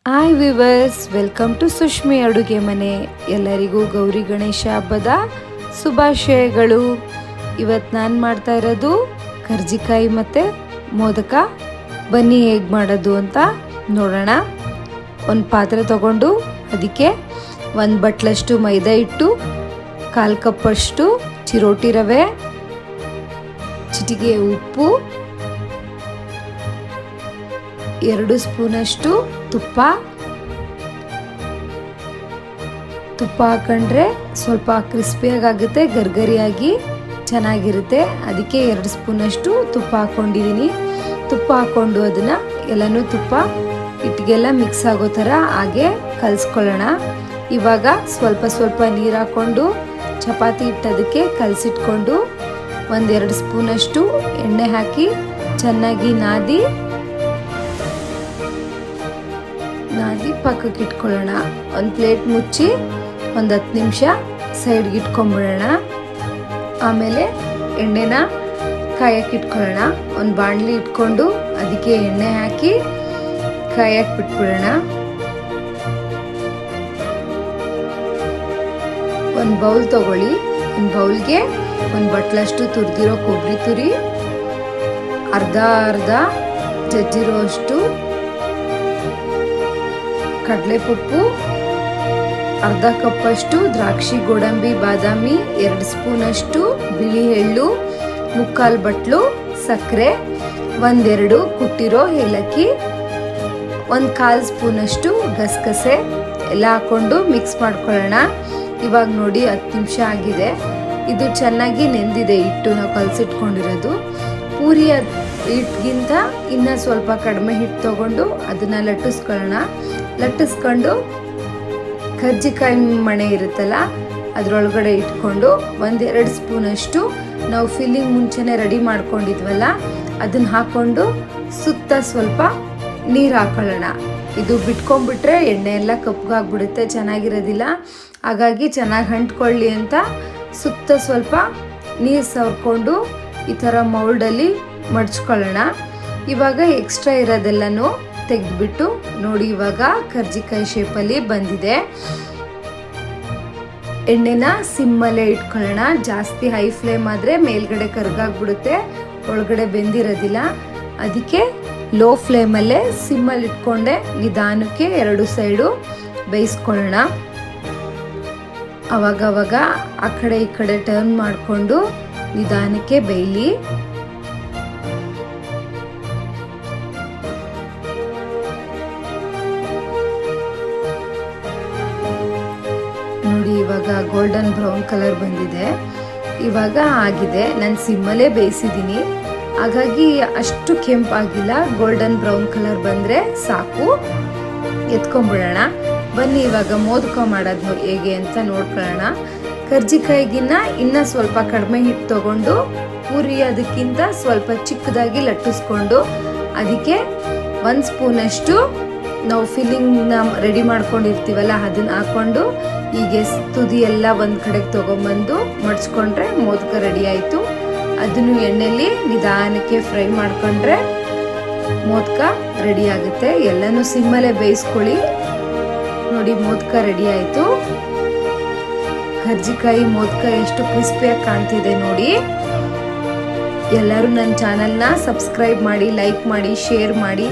Hi viewers, welcome to ಸುಷ್ಮಿ ಅಡುಗೆ ಮನೆ. ಎಲ್ಲರಿಗೂ ಗೌರಿ ಗಣೇಶ ಹಬ್ಬದ ಶುಭಾಶಯಗಳು. ಇವತ್ತು ನಾನು ಮಾಡ್ತಾ ಇರೋದು ಕರ್ಜಿಕಾಯಿ ಮತ್ತು ಮೋದಕ. ಬನ್ನಿ ಹೇಗೆ ಮಾಡೋದು ಅಂತ ನೋಡೋಣ. ಒಂದು ಪಾತ್ರೆ ತಗೊಂಡು ಅದಕ್ಕೆ 1 ಬಟ್ಲಷ್ಟು ಮೈದಾ ಹಿಟ್ಟು, 1/4 ಕಪ್ಪಷ್ಟು ಚಿರೋಟಿ ರವೆ, ಚಿಟಿಕೆ ಉಪ್ಪು, 2 ಸ್ಪೂನಷ್ಟು ತುಪ್ಪ ಹಾಕೊಂಡ್ರೆ ಸ್ವಲ್ಪ ಕ್ರಿಸ್ಪಿಯಾಗುತ್ತೆ, ಗರ್ಗರಿಯಾಗಿ ಚೆನ್ನಾಗಿರುತ್ತೆ. ಅದಕ್ಕೆ 2 ಸ್ಪೂನಷ್ಟು ತುಪ್ಪ ಹಾಕ್ಕೊಂಡಿದ್ದೀನಿ. ತುಪ್ಪ ಹಾಕ್ಕೊಂಡು ಅದನ್ನು ಎಲ್ಲನೂ ತುಪ್ಪ ಹಿಟ್ಟಿಗೆಲ್ಲ ಮಿಕ್ಸ್ ಆಗೋ ಥರ ಹಾಗೆ ಕಲಿಸ್ಕೊಳ್ಳೋಣ. ಇವಾಗ ಸ್ವಲ್ಪ ನೀರು ಹಾಕ್ಕೊಂಡು ಚಪಾತಿ ಹಿಟ್ಟದಕ್ಕೆ ಕಲಸಿಟ್ಕೊಂಡು 1-2 ಸ್ಪೂನಷ್ಟು ಎಣ್ಣೆ ಹಾಕಿ ಚೆನ್ನಾಗಿ ನಾದಿ ಪಕ್ಕಕ್ಕೆ ಇಟ್ಕೊಳ್ಳೋಣ. ಒಂದು ಪ್ಲೇಟ್ ಮುಚ್ಚಿ 10 ನಿಮಿಷ ಸೈಡ್ಗೆ ಇಟ್ಕೊಂಡ್ಬಿಡೋಣ. ಆಮೇಲೆ ಎಣ್ಣೆನ ಕಾಯಕ್ಕೆ ಇಟ್ಕೊಳ್ಳೋಣ. ಒಂದು ಬಾಣಲಿ ಇಟ್ಕೊಂಡು ಅದಕ್ಕೆ ಎಣ್ಣೆ ಹಾಕಿ ಕಾಯಕ್ಕೆ ಬಿಟ್ಬಿಡೋಣ. ಒಂದು ಬೌಲ್ ತಗೊಳ್ಳಿ. ಒಂದು ಬೌಲ್ಗೆ 1 ಬಟ್ಲಷ್ಟು ತುರಿದಿರೋ ಕೊಬ್ಬರಿ ತುರಿ, ಅರ್ಧ ಜಜ್ಜಿರೋ ಅಷ್ಟು ಕಡಲೆಪಪ್ಪು, 1/2 ಕಪ್ಪಷ್ಟು ದ್ರಾಕ್ಷಿ, ಗೋಡಂಬಿ, ಬಾದಾಮಿ, 2 ಸ್ಪೂನಷ್ಟು ಬಿಳಿ ಎಳ್ಳು, 3/4 ಬಟ್ಲು ಸಕ್ಕರೆ, 1-2 ಕುಟ್ಟಿರೋ ಏಲಕ್ಕಿ, 1/4 ಸ್ಪೂನಷ್ಟು ಗಸಗಸೆ ಎಲ್ಲ ಹಾಕ್ಕೊಂಡು ಮಿಕ್ಸ್ ಮಾಡ್ಕೊಳ್ಳೋಣ. ಇವಾಗ ನೋಡಿ 10 ನಿಮಿಷ ಆಗಿದೆ. ಇದು ಚೆನ್ನಾಗಿ ನೆಂದಿದೆ ಹಿಟ್ಟು, ನಾವು ಕಲಸಿಟ್ಕೊಂಡಿರೋದು. ಪೂರಿ ಹಿಟ್ಟಿಗಿಂತ ಇನ್ನೂ ಸ್ವಲ್ಪ ಕಡಿಮೆ ಹಿಟ್ಟು ತಗೊಂಡು ಅದನ್ನು ಲಟ್ಟಿಸ್ಕೊಂಡು ಕರ್ಜಿಕಾಯಿ ಮಣೆ ಇರುತ್ತಲ್ಲ ಅದರೊಳಗಡೆ ಇಟ್ಕೊಂಡು 1-2 ಸ್ಪೂನಷ್ಟು ನಾವು ಫಿಲ್ಲಿಂಗ್ ಮುಂಚೆನೇ ರೆಡಿ ಮಾಡ್ಕೊಂಡಿದ್ವಲ್ಲ ಅದನ್ನು ಹಾಕ್ಕೊಂಡು ಸುತ್ತ ಸ್ವಲ್ಪ ನೀರು ಹಾಕೊಳ್ಳೋಣ. ಇದು ಬಿಟ್ಕೊಂಡ್ಬಿಟ್ರೆ ಎಣ್ಣೆ ಎಲ್ಲ ಕಪ್ಪಗಾಗ್ಬಿಡುತ್ತೆ, ಚೆನ್ನಾಗಿರೋದಿಲ್ಲ. ಹಾಗಾಗಿ ಚೆನ್ನಾಗಿ ಅಂಟ್ಕೊಳ್ಳಿ ಅಂತ ಸುತ್ತ ಸ್ವಲ್ಪ ನೀರು ಸವರ್ಕೊಂಡು ಈ ಥರ ಮೌಲ್ಡಲ್ಲಿ ಮಡ್ಚ್ಕೊಳ್ಳೋಣ. ಇವಾಗ ಎಕ್ಸ್ಟ್ರಾ ಇರೋದೆಲ್ಲನೂ ತೆಗೆದ್ಬಿಟ್ಟು ನೋಡಿ, ಇವಾಗ ಕರ್ಜಿಕಾಯಿ ಶೇಪಲ್ಲಿ ಬಂದಿದೆ. ಎಣ್ಣೆನ ಸಿಮ್ಮಲ್ಲೇ ಇಟ್ಕೊಳ್ಳೋಣ. ಜಾಸ್ತಿ ಹೈ ಫ್ಲೇಮ್ ಆದರೆ ಮೇಲ್ಗಡೆ ಕರ್ಗಾಗ್ಬಿಡುತ್ತೆ, ಒಳಗಡೆ ಬೆಂದಿರೋದಿಲ್ಲ. ಅದಕ್ಕೆ ಲೋ ಫ್ಲೇಮಲ್ಲೇ ಸಿಮ್ಮಲ್ಲಿ ಇಟ್ಕೊಂಡೆ ನಿಧಾನಕ್ಕೆ 2 ಸೈಡು ಬೇಯಿಸ್ಕೊಳ್ಳೋಣ. ಅವಾಗವಾಗ ಆ ಕಡೆ ಈ ಕಡೆ ಟರ್ನ್ ಮಾಡಿಕೊಂಡು ನಿಧಾನಕ್ಕೆ ಬೇಯಲಿ. ನೋಡಿ, ಇವಾಗ ಗೋಲ್ಡನ್ ಬ್ರೌನ್ ಕಲರ್ ಬಂದಿದೆ. ಇವಾಗ ಆಗಿದೆ. ನಾನು ಸಿಮ್ಮಲ್ಲೇ ಬೇಯಿಸಿದ್ದೀನಿ, ಹಾಗಾಗಿ ಅಷ್ಟು ಕೆಂಪಾಗಿಲ್ಲ. ಗೋಲ್ಡನ್ ಬ್ರೌನ್ ಕಲರ್ ಬಂದರೆ ಸಾಕು. ಎತ್ಕೊಂಡ್ಬಿಡೋಣ. ಬನ್ನಿ ಇವಾಗ ಮೋದಕ ಮಾಡೋದು ಹೇಗೆ ಅಂತ ನೋಡ್ಕೊಳ್ಳೋಣ. ಕರ್ಜಿಕಾಯಿಗಿನ್ನ ಇನ್ನೂ ಸ್ವಲ್ಪ ಕಡಿಮೆ ಹಿಟ್ಟು ತಗೊಂಡು ಪೂರಿ ಅದಕ್ಕಿಂತ ಸ್ವಲ್ಪ ಚಿಕ್ಕದಾಗಿ ಲಟ್ಟಿಸ್ಕೊಂಡು ಅದಕ್ಕೆ 1 ಸ್ಪೂನಷ್ಟು ನಾವು ಫಿಲ್ಲಿಂಗ್ನ ರೆಡಿ ಮಾಡ್ಕೊಂಡಿರ್ತೀವಲ್ಲ ಅದನ್ನು ಹಾಕ್ಕೊಂಡು ಹೀಗೆ ತುದಿ ಎಲ್ಲ ಒಂದು ಕಡೆಗೆ ತೊಗೊಂಬಂದು ಮಡ್ಚ್ಕೊಂಡ್ರೆ ಮೋದಕ ರೆಡಿ ಆಯಿತು. ಅದನ್ನು ಎಣ್ಣೆಯಲ್ಲಿ ನಿಧಾನಕ್ಕೆ ಫ್ರೈ ಮಾಡಿಕೊಂಡ್ರೆ ಮೋದಕ ರೆಡಿ ಆಗುತ್ತೆ. ಎಲ್ಲನೂ ಸಿಮ್ಮಲ್ಲೇ ಬೇಯಿಸ್ಕೊಳ್ಳಿ. ನೋಡಿ, ಮೋದಕ ರೆಡಿ ಆಯಿತು. ಕರ್ಜಿಕಾಯಿ ಮೋದಕ ಎಷ್ಟು ಕ್ರಿಸ್ಪಿಯಾಗಿ ಕಾಣ್ತಿದೆ ನೋಡಿ. ಎಲ್ಲರೂ ನನ್ನ ಚಾನಲ್ನ ಸಬ್ಸ್ಕ್ರೈಬ್ ಮಾಡಿ, ಲೈಕ್ ಮಾಡಿ, ಶೇರ್ ಮಾಡಿ.